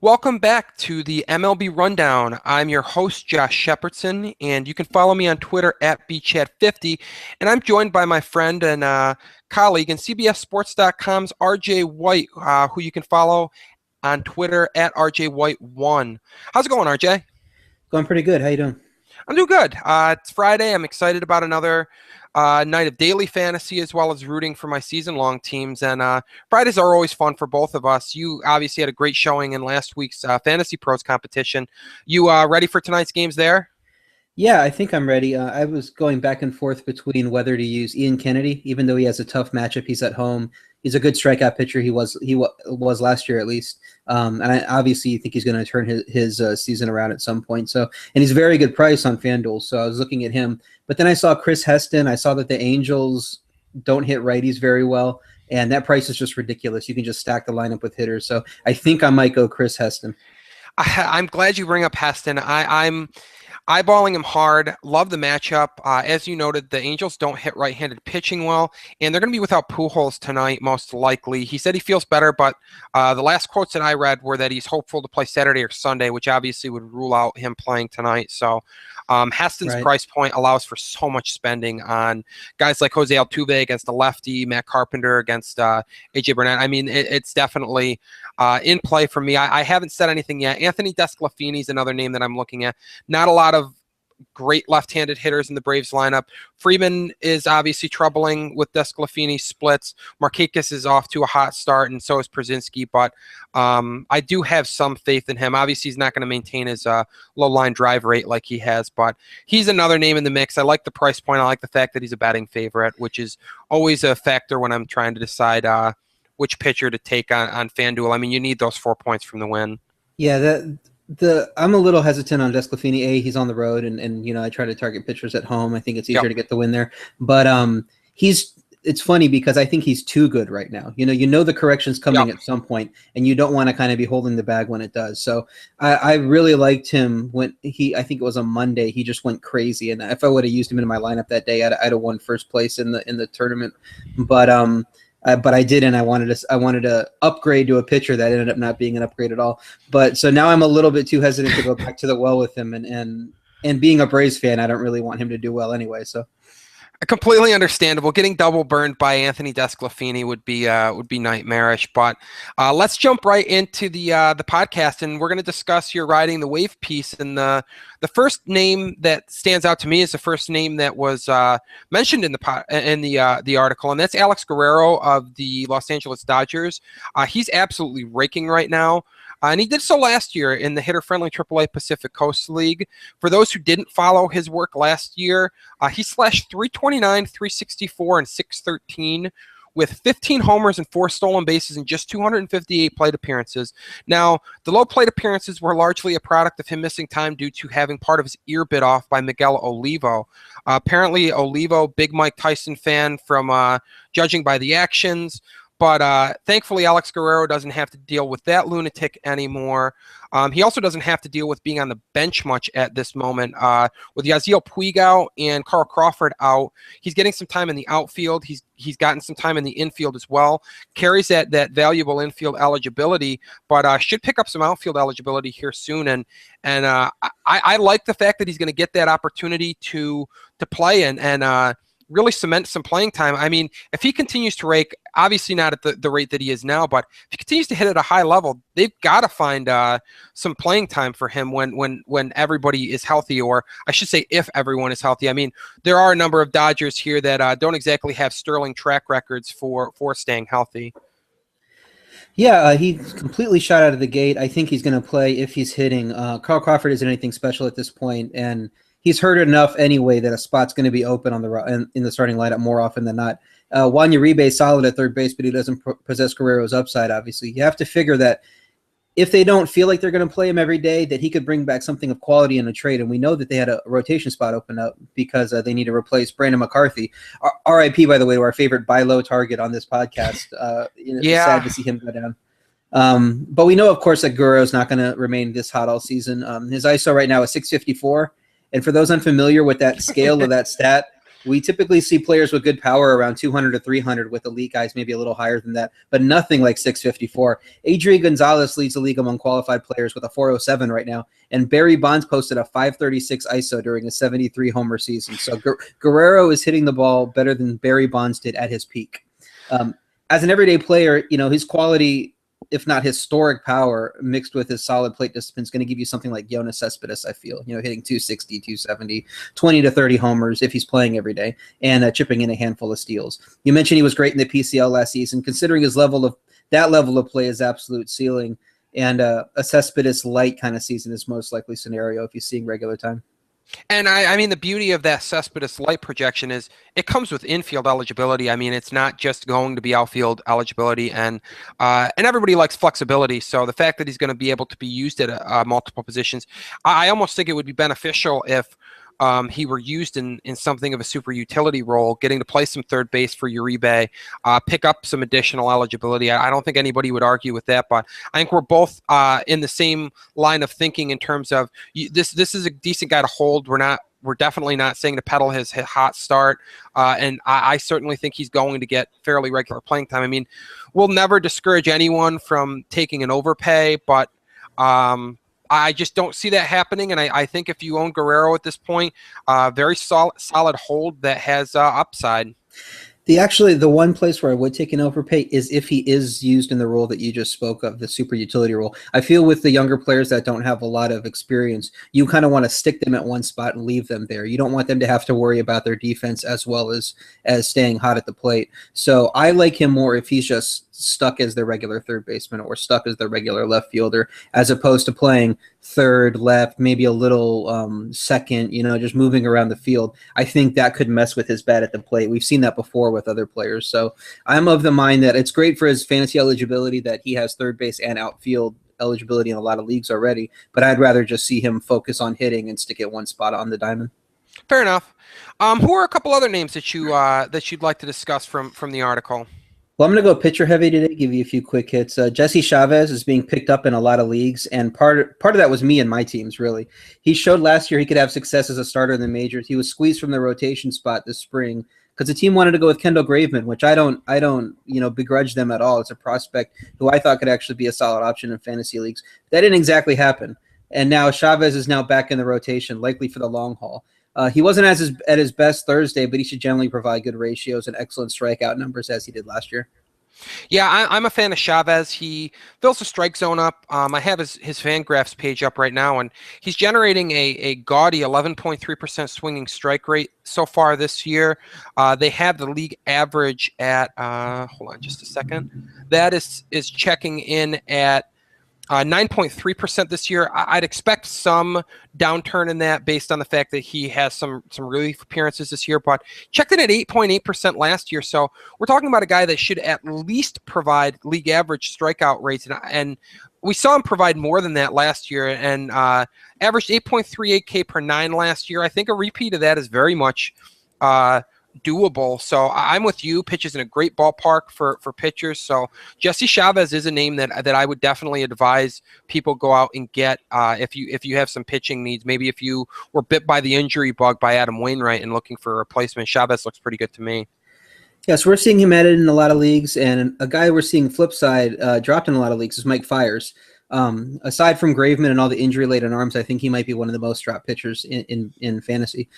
Welcome back to the MLB Rundown. I'm your host, Josh Shepardson, and you can follow me on Twitter at BChat50. And I'm joined by my friend and colleague and CBSSports.com's RJ White, who you can follow on Twitter at RJWhite1. How's it going, RJ? Going pretty good. How you doing? I'm doing good. It's Friday. I'm excited about another night of daily fantasy as well as rooting for my season-long teams. And Fridays are always fun for both of us. You obviously had a great showing in last week's Fantasy Pros competition. You ready for tonight's games there? Yeah, I think I'm ready. I was going back and forth between whether to use Ian Kennedy, even though he has a tough matchup. He's at home. He's a good strikeout pitcher. He was last year at least. And I obviously think he's going to turn his season around at some point. So, and he's a very good price on FanDuel. So I was looking at him. But then I saw Chris Heston. I saw that the Angels don't hit righties very well. And that price is just ridiculous. You can just stack the lineup with hitters. So I think I might go Chris Heston. I'm glad you bring up Heston. I'm eyeballing him hard. Love the matchup. As you noted, the Angels don't hit right-handed pitching well, and they're going to be without Pujols tonight, most likely. He said he feels better, but the last quotes that I read were that he's hopeful to play Saturday or Sunday, which obviously would rule out him playing tonight. So Heston's price point allows for so much spending on guys like Jose Altuve against the lefty, Matt Carpenter against A.J. Burnett. I mean, it's definitely in play for me. I haven't said anything yet. Anthony Desclafini is another name that I'm looking at. Not a lot of great left-handed hitters in the Braves lineup. Freeman is obviously troubling with Desclafini splits. Markakis is off to a hot start, and so is Przinsky, but I do have some faith in him. Obviously, he's not going to maintain his low-line drive rate like he has, but he's another name in the mix. I like the price point. I like the fact that he's a betting favorite, which is always a factor when I'm trying to decide which pitcher to take on FanDuel. I mean, you need those 4 points from the win. Yeah, I'm a little hesitant on Desclafini. He's on the road, and I try to target pitchers at home. I think it's easier to get the win there. But it's funny because I think he's too good right now. You know the correction's coming at some point, and you don't want to kind of be holding the bag when it does. So I really liked him when I think it was on Monday, he just went crazy. And if I would have used him in my lineup that day, I'd have won first place in the tournament. But I didn't. I wanted to upgrade to a pitcher that ended up not being an upgrade at all. But so now I'm a little bit too hesitant to go back to the well with him. And being a Braves fan, I don't really want him to do well anyway. So completely understandable. Getting double burned by Anthony Desclafini would be nightmarish. But let's jump right into the podcast, and we're going to discuss your riding the wave piece. And the first name that stands out to me is the first name that was mentioned in the article, and that's Alex Guerrero of the Los Angeles Dodgers. He's absolutely raking right now. And he did so last year in the hitter-friendly AAA Pacific Coast League. For those who didn't follow his work last year, he slashed 329, 364, and 613 with 15 homers and 4 stolen bases in just 258 plate appearances. Now, the low plate appearances were largely a product of him missing time due to having part of his ear bit off by Miguel Olivo. Apparently, Olivo, big Mike Tyson fan from judging by the actions. But thankfully, Alex Guerrero doesn't have to deal with that lunatic anymore. He also doesn't have to deal with being on the bench much at this moment. With Yasiel Puig out and Carl Crawford out, he's getting some time in the outfield. He's gotten some time in the infield as well. Carries that valuable infield eligibility, but should pick up some outfield eligibility here soon. And I like the fact that he's going to get that opportunity to play and really cement some playing time. I mean, if he continues to rake, obviously not at the rate that he is now, but if he continues to hit at a high level, they've got to find some playing time for him when everybody is healthy, or I should say if everyone is healthy. I mean, there are a number of Dodgers here that don't exactly have sterling track records for staying healthy. Yeah, he's completely shot out of the gate. I think he's going to play if he's hitting. Carl Crawford isn't anything special at this point, and he's hurt enough anyway that a spot's going to be open in the starting lineup more often than not. Juan Uribe is solid at third base, but he doesn't possess Guerrero's upside, obviously. You have to figure that if they don't feel like they're going to play him every day, that he could bring back something of quality in a trade. And we know that they had a rotation spot open up because they need to replace Brandon McCarthy. RIP, by the way, to our favorite buy low target on this podcast. It's sad to see him go down. But we know, of course, that Guerrero's not going to remain this hot all season. His ISO right now is 654. And for those unfamiliar with that scale of that stat, We typically see players with good power around 200 to 300, with elite guys maybe a little higher than that, but nothing like 654. Adrian Gonzalez leads the league among qualified players with a 407 right now, and Barry Bonds posted a 536 ISO during a 73 homer season. So Guerrero is hitting the ball better than Barry Bonds did at his peak. As an everyday player, his quality, if not historic power, mixed with his solid plate discipline, is going to give you something like Yoenis Cespedes, I feel. Hitting 260, 270, 20 to 30 homers if he's playing every day, and chipping in a handful of steals. You mentioned he was great in the PCL last season. Considering that level of play is absolute ceiling, and a Cespedes light kind of season is most likely scenario if he's seeing regular time. And I mean, the beauty of that Cespedes light projection is it comes with infield eligibility. I mean, it's not just going to be outfield eligibility, and everybody likes flexibility. So the fact that he's going to be able to be used at multiple positions, I almost think it would be beneficial if he were used in something of a super utility role, getting to play some third base for Uribe, pick up some additional eligibility. I don't think anybody would argue with that, but I think we're both in the same line of thinking in terms of this is a decent guy to hold. We're definitely not saying to peddle his hot start, and I certainly think he's going to get fairly regular playing time. I mean, we'll never discourage anyone from taking an overpay, but I just don't see that happening, and I think if you own Guerrero at this point, very solid hold that has upside. The one place where I would take an overpay is if he is used in the role that you just spoke of, the super utility role. I feel with the younger players that don't have a lot of experience, you kind of want to stick them at one spot and leave them there. You don't want them to have to worry about their defense as well as staying hot at the plate. So I like him more if he's just stuck as their regular third baseman or stuck as their regular left fielder, as opposed to playing third, left, maybe a little second, just moving around the field. I think that could mess with his bat at the plate. We've seen that before with other players. So I'm of the mind that it's great for his fantasy eligibility that he has third base and outfield eligibility in a lot of leagues already, but I'd rather just see him focus on hitting and stick at one spot on the diamond. Fair enough. Who are a couple other names that you'd like to discuss from the article? Well, I'm going to go pitcher heavy today, give you a few quick hits. Jesse Chavez is being picked up in a lot of leagues, and part of that was me and my teams, really. He showed last year he could have success as a starter in the majors. He was squeezed from the rotation spot this spring because the team wanted to go with Kendall Graveman, which I don't begrudge them at all. It's a prospect who I thought could actually be a solid option in fantasy leagues. That didn't exactly happen, and now Chavez is now back in the rotation, likely for the long haul. He wasn't at his best Thursday, but he should generally provide good ratios and excellent strikeout numbers as he did last year. Yeah, I'm a fan of Chavez. He fills the strike zone up. I have his Fangraphs page up right now, and he's generating a gaudy 11.3% swinging strike rate so far this year. They have the league average at hold on just a second. That is checking in at 9.3% this year. I'd expect some downturn in that based on the fact that he has some relief appearances this year, but checked in at 8.8% last year. So we're talking about a guy that should at least provide league average strikeout rates, and we saw him provide more than that last year, and averaged 8.38 K per 9 last year. I think a repeat of that is very much doable. So I'm with you. Pitches in a great ballpark for pitchers. So Jesse Chavez is a name that I would definitely advise people go out and get if you have some pitching needs. Maybe if you were bit by the injury bug by Adam Wainwright and looking for a replacement, Chavez looks pretty good to me. Yes, we're seeing him added in a lot of leagues, and a guy we're seeing flip side dropped in a lot of leagues is Mike Fiers. Aside from Graveman and all the injury-laden arms, I think he might be one of the most dropped pitchers in fantasy.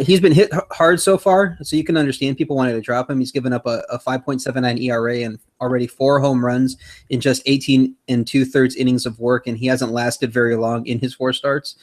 He's been hit hard so far, so you can understand people wanted to drop him. He's given up a 5.79 ERA and already 4 home runs in just 18 and 2/3 innings of work, and he hasn't lasted very long in his 4 starts.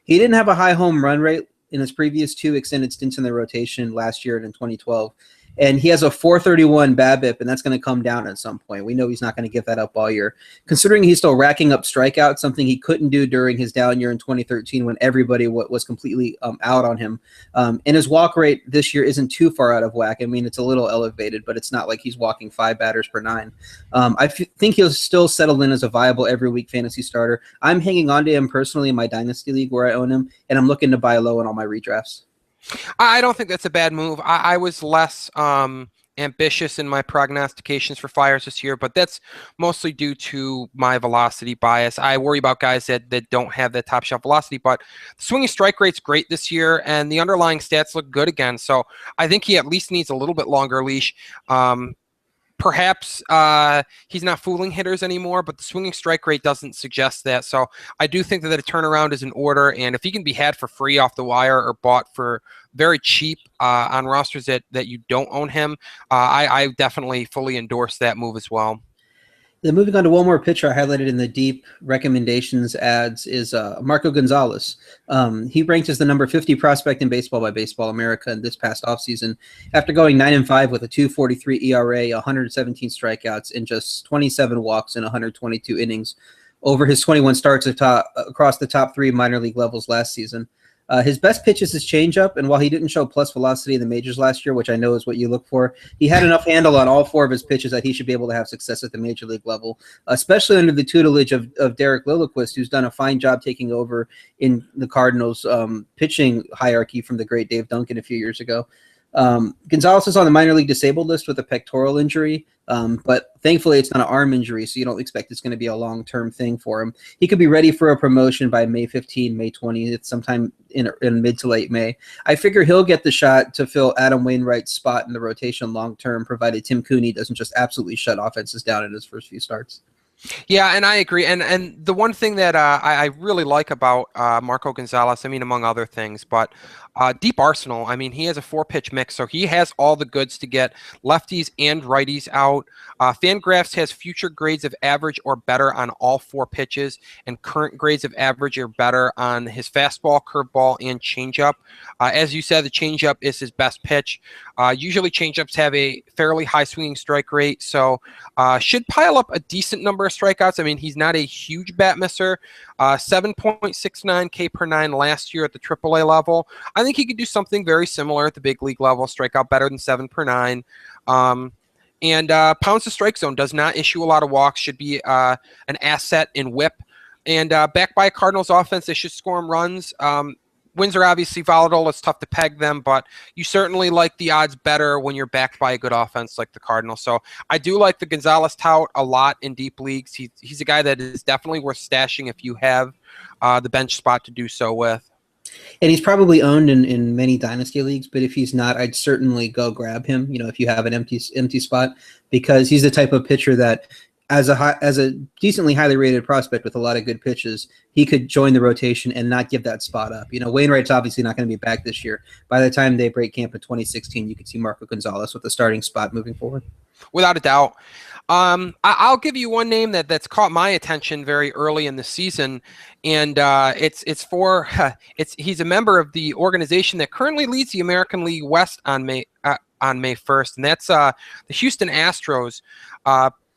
He didn't have a high home run rate in his previous 2 extended stints in the rotation last year and in 2012. And he has a 431 BABIP, and that's going to come down at some point. We know he's not going to give that up all year. Considering he's still racking up strikeouts, something he couldn't do during his down year in 2013 when everybody was completely out on him. And his walk rate this year isn't too far out of whack. I mean, it's a little elevated, but it's not like he's walking 5 batters per 9. I think he'll still settle in as a viable every week fantasy starter. I'm hanging on to him personally in my Dynasty League where I own him, and I'm looking to buy low in all my redrafts. I don't think that's a bad move. I was less ambitious in my prognostications for Flyers this year, but that's mostly due to my velocity bias. I worry about guys that don't have that top shelf velocity, but the swinging strike rate's great this year, and the underlying stats look good again. So I think he at least needs a little bit longer leash. Perhaps he's not fooling hitters anymore, but the swinging strike rate doesn't suggest that. So I do think that a turnaround is in order, and if he can be had for free off the wire or bought for very cheap on rosters that you don't own him, I definitely fully endorse that move as well. Then moving on to one more pitcher I highlighted in the deep recommendations ads is Marco Gonzalez. He ranked as the number 50 prospect in baseball by Baseball America in this past offseason after going 9-5 with a 2.43 ERA, 117 strikeouts, and just 27 walks in 122 innings over his 21 starts across the top 3 minor league levels last season. His best pitch is his changeup, and while he didn't show plus velocity in the majors last year, which I know is what you look for, he had enough handle on all 4 of his pitches that he should be able to have success at the major league level, especially under the tutelage of Derek Lilliquist, who's done a fine job taking over in the Cardinals' pitching hierarchy from the great Dave Duncan a few years ago. Gonzalez is on the minor league disabled list with a pectoral injury, but thankfully it's not an arm injury, so you don't expect it's going to be a long-term thing for him. He could be ready for a promotion by May 15, May 20th, sometime in mid to late May. I figure he'll get the shot to fill Adam Wainwright's spot in the rotation long-term, provided Tim Cooney doesn't just absolutely shut offenses down in his first few starts. Yeah, and I agree. And the one thing that I really like about Marco Gonzalez, I mean, among other things, but deep arsenal. I mean, he has a 4-pitch mix, so he has all the goods to get lefties and righties out. Fangraphs has future grades of average or better on all 4 pitches, and current grades of average or better on his fastball, curveball, and changeup. As you said, the changeup is his best pitch. Usually changeups have a fairly high swinging strike rate, so should pile up a decent number of strikeouts. I mean, he's not a huge bat misser. 7.69 K per 9 last year at the AAA level. I think he could do something very similar at the big league level, strike out better than 7 per 9. And pounds to strike zone, does not issue a lot of walks, should be an asset in whip. And backed by a Cardinals offense, they should score him runs. Wins are obviously volatile. It's tough to peg them, but you certainly like the odds better when you're backed by a good offense like the Cardinals. So I do like the Gonzalez tout a lot in deep leagues. He's a guy that is definitely worth stashing if you have the bench spot to do so with. And he's probably owned in many dynasty leagues, but if he's not, I'd certainly go grab him, if you have an empty spot, because he's the type of pitcher that as a decently highly rated prospect with a lot of good pitches, he could join the rotation and not give that spot up. Wainwright's obviously not going to be back this year. By the time they break camp in 2016, you could see Marco Gonzalez with the starting spot moving forward. Without a doubt. I'll give you one name that's caught my attention very early in the season, and he's a member of the organization that currently leads the American League West on May 1st, and that's the Houston Astros.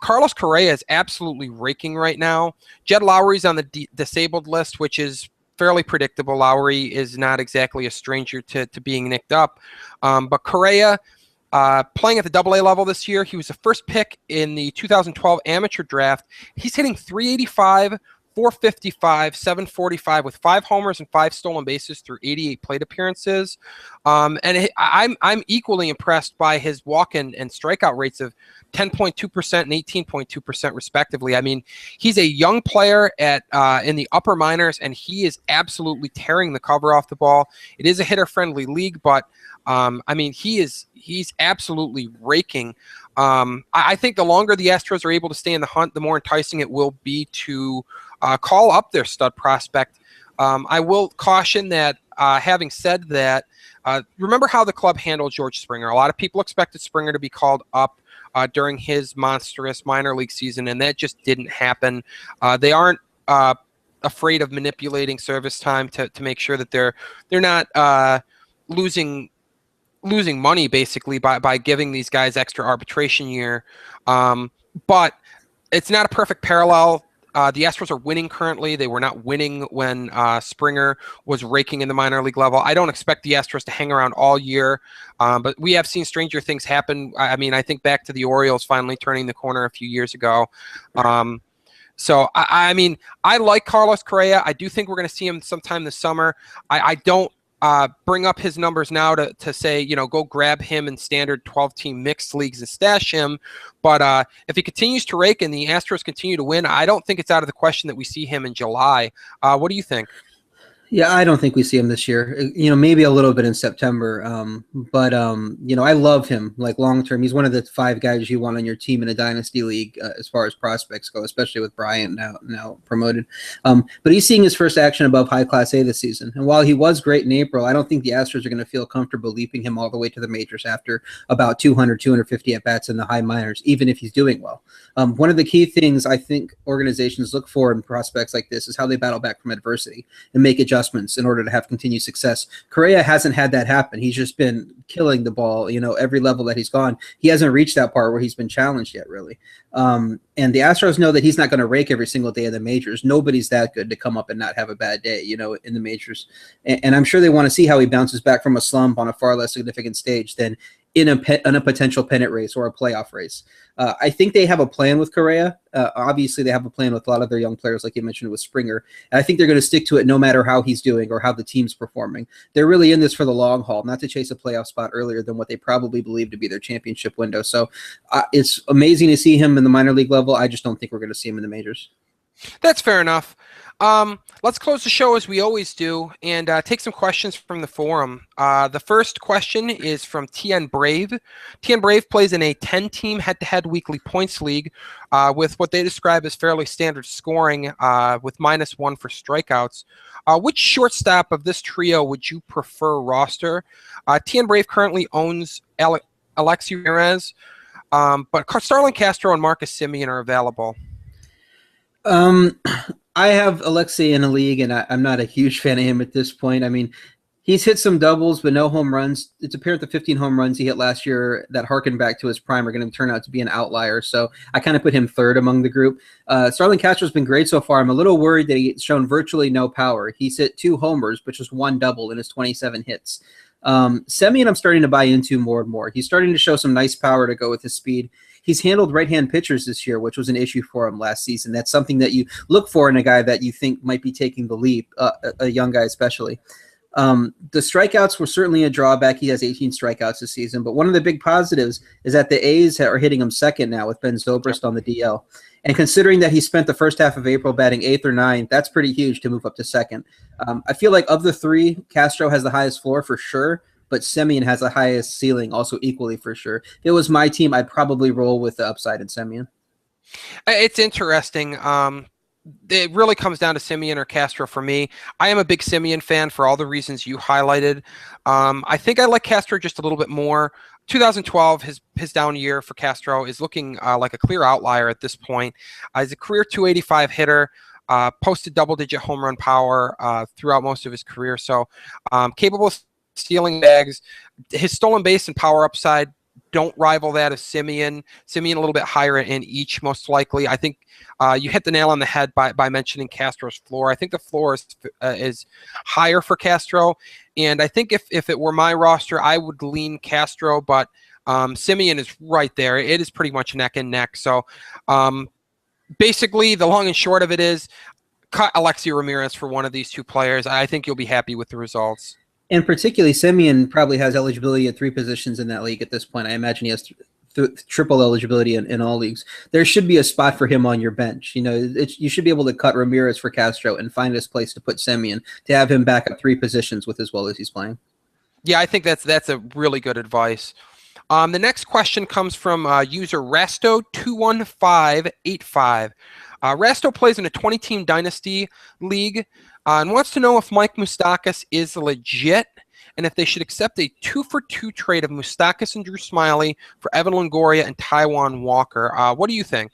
Carlos Correa is absolutely raking right now. Jed Lowry's on the disabled list, which is fairly predictable. Lowry is not exactly a stranger to being nicked up, but Correa. Playing at the AA level this year, he was the first pick in the 2012 amateur draft. He's hitting 385, 455, 745 with 5 homers and 5 stolen bases through 88 plate appearances. I'm equally impressed by his walk-in and strikeout rates of 10.2% and 18.2% respectively. I mean, he's a young player in the upper minors, and he is absolutely tearing the cover off the ball. It is a hitter-friendly league, but I mean, he's absolutely raking. I think the longer the Astros are able to stay in the hunt, the more enticing it will be to call up their stud prospect. I will caution that, having said that, remember how the club handled George Springer. A lot of people expected Springer to be called up during his monstrous minor league season, and that just didn't happen. They aren't afraid of manipulating service time to make sure that they're not losing money basically by giving these guys extra arbitration year. But it's not a perfect parallel. The Astros are winning currently. They were not winning when Springer was raking in the minor league level. I don't expect the Astros to hang around all year, but we have seen stranger things happen. I mean, I think back to the Orioles finally turning the corner a few years ago. So, I mean, I like Carlos Correa. I do think we're going to see him sometime this summer. I don't bring up his numbers now to say, you know, go grab him in standard 12-team mixed leagues and stash him. But if he continues to rake and the Astros continue to win, I don't think it's out of the question that we see him in July. What do you think? Yeah, I don't think we see him this year. You know, maybe a little bit in September. But you know, I love him like long term. He's one of the 5 guys you want on your team in a dynasty league as far as prospects go, especially with Bryant now promoted. But he's seeing his first action above high Class A this season. And while he was great in April, I don't think the Astros are going to feel comfortable leaping him all the way to the majors after about 200, 250 at bats in the high minors, even if he's doing well. One of the key things I think organizations look for in prospects like this is how they battle back from adversity and make adjustments in order to have continued success. Correa hasn't had that happen. He's just been killing the ball, you know, every level that he's gone. He hasn't reached that part where he's been challenged yet, really. And the Astros know that he's not going to rake every single day in the majors. Nobody's that good to come up and not have a bad day, you know, in the majors. And I'm sure they want to see how he bounces back from a slump on a far less significant stage than in a potential pennant race or a playoff race. I think they have a plan with Correa. Obviously, they have a plan with a lot of their young players, like you mentioned with Springer. And I think they're going to stick to it no matter how he's doing or how the team's performing. They're really in this for the long haul, not to chase a playoff spot earlier than what they probably believe to be their championship window. So it's amazing to see him in the minor league level. I just don't think we're going to see him in the majors. That's fair enough. Let's close the show as we always do and take some questions from the forum. The first question is from TN Brave. TN Brave plays in a 10-team head-to-head weekly points league with what they describe as fairly standard scoring with -1 for strikeouts. Which shortstop of this trio would you prefer roster? TN Brave currently owns Alexi Ramirez, but Starlin Castro and Marcus Semien are available. I have Alexei in a league, and I'm not a huge fan of him at this point. I mean, he's hit some doubles, but no home runs. It's apparent the 15 home runs he hit last year that harken back to his prime are going to turn out to be an outlier. So I kind of put him third among the group. Starlin Castro's been great so far. I'm a little worried that he's shown virtually no power. He's hit 2 homers, but just 1 double in his 27 hits. Semien I'm starting to buy into more and more. He's starting to show some nice power to go with his speed. He's handled right-hand pitchers this year, which was an issue for him last season. That's something that you look for in a guy that you think might be taking the leap, a young guy especially. The strikeouts were certainly a drawback. He has 18 strikeouts this season, but one of the big positives is that the A's are hitting him second now with Ben Zobrist on the DL. And considering that he spent the first half of April batting 8th or 9th, that's pretty huge to move up to second. I feel like of the 3, Castro has the highest floor for sure, but Semien has the highest ceiling also equally for sure. If it was my team, I'd probably roll with the upside in Semien. It's interesting. It really comes down to Semien or Castro for me. I am a big Semien fan for all the reasons you highlighted. I think I like Castro just a little bit more. 2012, his down year for Castro is looking like a clear outlier at this point. He's a career 285 hitter. Posted double-digit home run power throughout most of his career. So capable of stealing bags. His stolen base and power upside don't rival that of Semien. Semien a little bit higher in each, most likely. I think you hit the nail on the head by mentioning Castro's floor. I think the floor is higher for Castro, and I think if it were my roster, I would lean Castro, but Semien is right there. It is pretty much neck and neck. So basically, the long and short of it is cut Alexi Ramirez for one of these 2 players. I think you'll be happy with the results. And particularly, Semien probably has eligibility at 3 positions in that league at this point. I imagine he has triple eligibility in all leagues. There should be a spot for him on your bench. You know, you should be able to cut Ramirez for Castro and find his place to put Semien to have him back up 3 positions with as well as he's playing. Yeah, I think that's a really good advice. The next question comes from user Rasto21585. Rasto plays in a 20-team dynasty league and wants to know if Mike Moustakas is legit and if they should accept a 2-for-2 trade of Moustakas and Drew Smyly for Evan Longoria and Taijuan Walker. What do you think?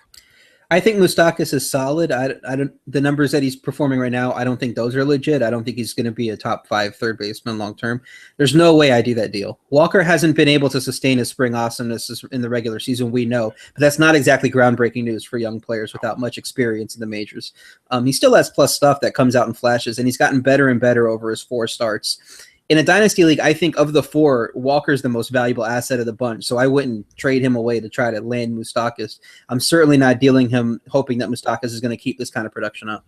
I think Moustakas is solid. I don't. The numbers that he's performing right now, I don't think those are legit. I don't think he's going to be a top 5 third baseman long term. There's no way I do that deal. Walker hasn't been able to sustain his spring awesomeness in the regular season, we know, but that's not exactly groundbreaking news for young players without much experience in the majors. He still has plus stuff that comes out in flashes, and he's gotten better and better over his 4 starts. In a dynasty league, I think of the 4, Walker's the most valuable asset of the bunch, so I wouldn't trade him away to try to land Moustakas. I'm certainly not dealing him hoping that Moustakas is going to keep this kind of production up.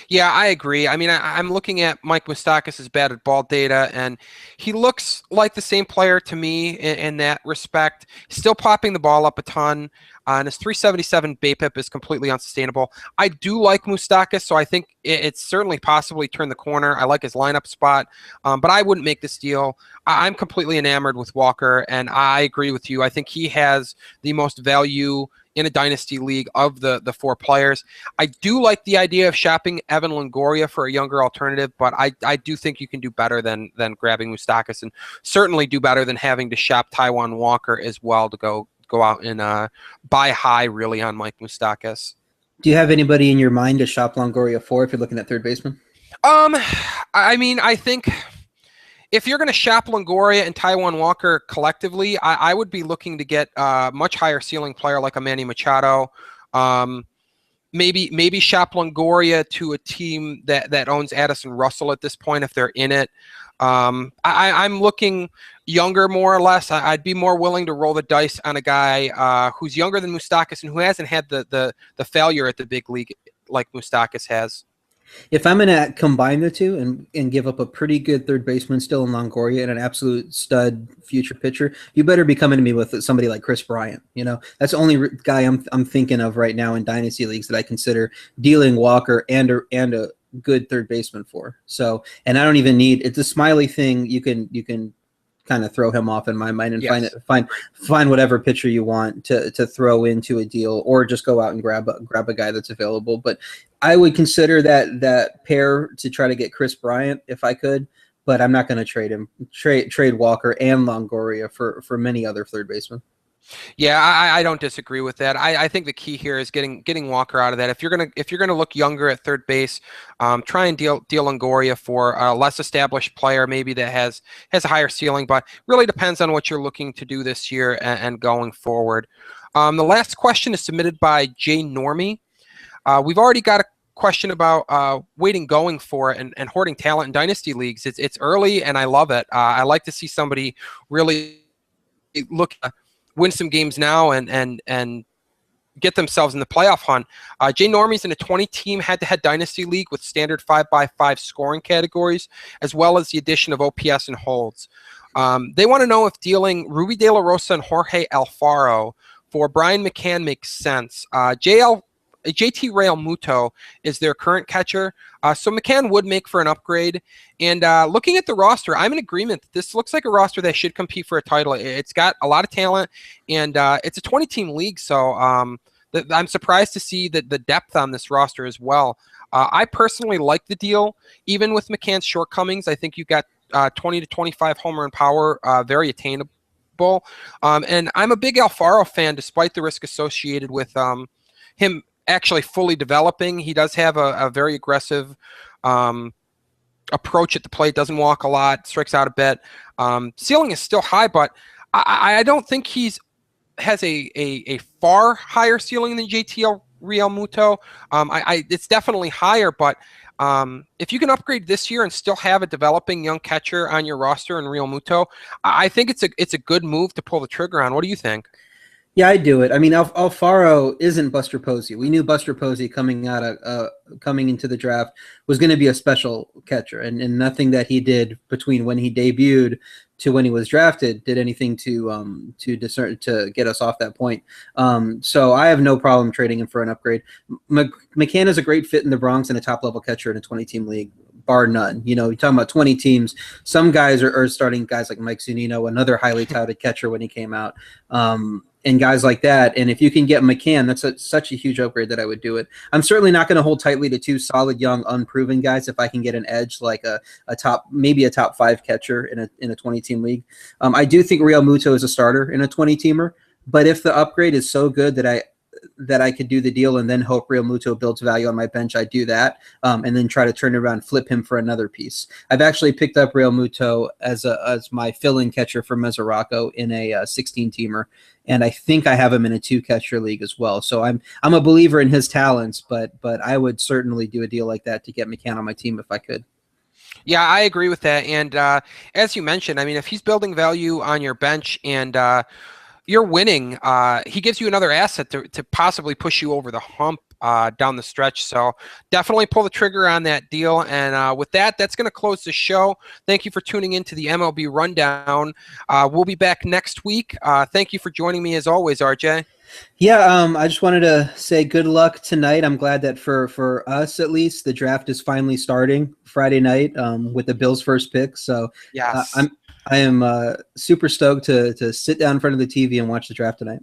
Yeah, I agree. I mean, I'm looking at Mike Moustakas' batted ball data, and he looks like the same player to me in that respect. Still popping the ball up a ton, and his 377 BAPIP is completely unsustainable. I do like Moustakas, so I think it's certainly possibly turned the corner. I like his lineup spot, but I wouldn't make this deal. I'm completely enamored with Walker, and I agree with you. I think he has the most value in a dynasty league of the four players. I do like the idea of shopping Evan Longoria for a younger alternative, but I do think you can do better than grabbing Moustakas, and certainly do better than having to shop Taijuan Walker as well to go out and buy high really on Mike Moustakas. Do you have anybody in your mind to shop Longoria for if you're looking at third baseman? I mean, I think if you're going to shop Longoria and Taijuan Walker collectively, I would be looking to get a much higher ceiling player like a Manny Machado. Maybe shop Longoria to a team that owns Addison Russell at this point if they're in it. I'm looking younger more or less. I'd be more willing to roll the dice on a guy who's younger than Moustakas and who hasn't had the failure at the big league like Moustakas has. If I'm going to combine the two and give up a pretty good third baseman still in Longoria and an absolute stud future pitcher, you better be coming to me with somebody like Chris Bryant. You know, that's the only guy I'm thinking of right now in dynasty leagues that I consider dealing Walker and a good third baseman for. So, and I don't even need, it's a Smiley thing. You can kind of throw him off in my mind and Yes. find whatever pitcher you want to throw into a deal, or just go out and grab a guy that's available. But I would consider that pair to try to get Chris Bryant if I could, but I'm not going to trade Walker and Longoria for many other third basemen. Yeah, I don't disagree with that. I think the key here is getting Walker out of that. If you're gonna look younger at third base, try and deal Longoria for a less established player, maybe that has a higher ceiling, but really depends on what you're looking to do this year and going forward. The last question is submitted by Jay Normie. We've already got a question about waiting going for it and hoarding talent in dynasty leagues. It's early and I love it. I like to see somebody really look. Win some games now and get themselves in the playoff hunt. Jay Normie's in a 20-team head-to-head dynasty league with standard 5x5 scoring categories, as well as the addition of OPS and holds. They want to know if dealing Ruby De La Rosa and Jorge Alfaro for Brian McCann makes sense. JT Realmuto is their current catcher, so McCann would make for an upgrade. And looking at the roster, I'm in agreement that this looks like a roster that should compete for a title. It's got a lot of talent, and it's a 20-team league, so I'm surprised to see the depth on this roster as well. I personally like the deal, even with McCann's shortcomings. I think you've got 20 to 25 home run power, very attainable. And I'm a big Alfaro fan, despite the risk associated with him actually fully developing. He does have a very aggressive approach at the plate, doesn't walk a lot, strikes out a bit. Ceiling is still high, but I don't think has a far higher ceiling than JT Realmuto. It's definitely higher, but if you can upgrade this year and still have a developing young catcher on your roster in Realmuto, I think it's a good move to pull the trigger on. What do you think? Yeah, I do it. I mean, Alfaro isn't Buster Posey. We knew Buster Posey coming into the draft was going to be a special catcher, and nothing that he did between when he debuted to when he was drafted did anything to get us off that point. So I have no problem trading him for an upgrade. McCann is a great fit in the Bronx and a top level catcher in a 20-team league, bar none. You know, you're talking about 20 teams. Some guys are starting guys like Mike Zunino, another highly touted catcher when he came out. And guys like that. And if you can get McCann, that's such a huge upgrade that I would do it. I'm certainly not going to hold tightly to two solid, young, unproven guys if I can get an edge like maybe a top 5 catcher in a 20-team league. I do think Realmuto is a starter in a 20-teamer, but if the upgrade is so good that I could do the deal and then hope Realmuto builds value on my bench, I do that, and then try to turn it around, flip him for another piece. I've actually picked up Realmuto as my fill-in catcher for Mesoraco in a 16-teamer, and I think I have him in a 2-catcher league as well. So I'm a believer in his talents, but I would certainly do a deal like that to get McCann on my team if I could. Yeah, I agree with that. And as you mentioned, I mean, if he's building value on your bench and you're winning, he gives you another asset to possibly push you over the hump down the stretch. So definitely pull the trigger on that deal. And with that, that's going to close the show. Thank you for tuning in to the MLB Rundown. We'll be back next week. Thank you for joining me as always, RJ. Yeah, I just wanted to say good luck tonight. I'm glad that for us at least, the draft is finally starting Friday night with the Bills' first pick. So Yes. I am super stoked to sit down in front of the TV and watch the draft tonight.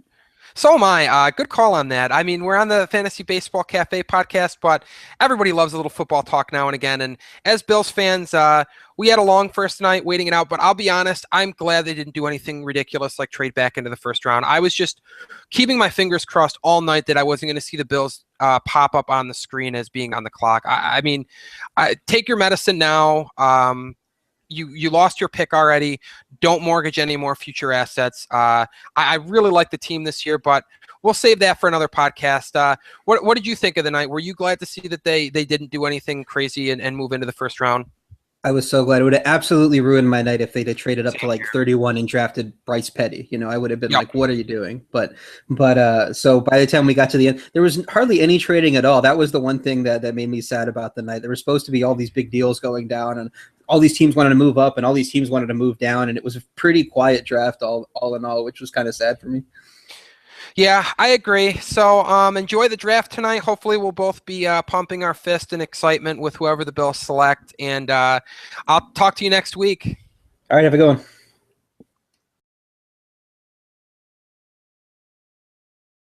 So am I. Good call on that. I mean, we're on the Fantasy Baseball Cafe podcast, but everybody loves a little football talk now and again. And as Bills fans, we had a long first night waiting it out, but I'll be honest, I'm glad they didn't do anything ridiculous like trade back into the first round. I was just keeping my fingers crossed all night that I wasn't going to see the Bills pop up on the screen as being on the clock. I mean, take your medicine now. You lost your pick already. Don't mortgage any more future assets. I really like the team this year, but we'll save that for another podcast. What did you think of the night? Were you glad to see that they didn't do anything crazy and move into the first round? I was so glad. It would have absolutely ruined my night if they'd have traded up to like 31 and drafted Bryce Petty. I would have been like, what are you doing? But so by the time we got to the end, there was hardly any trading at all. That was the one thing that made me sad about the night. There were supposed to be all these big deals going down, and all these teams wanted to move up and all these teams wanted to move down. And it was a pretty quiet draft all in all, which was kind of sad for me. Yeah, I agree. So enjoy the draft tonight. Hopefully we'll both be pumping our fist in excitement with whoever the Bills select. And I'll talk to you next week. All right, have a good one.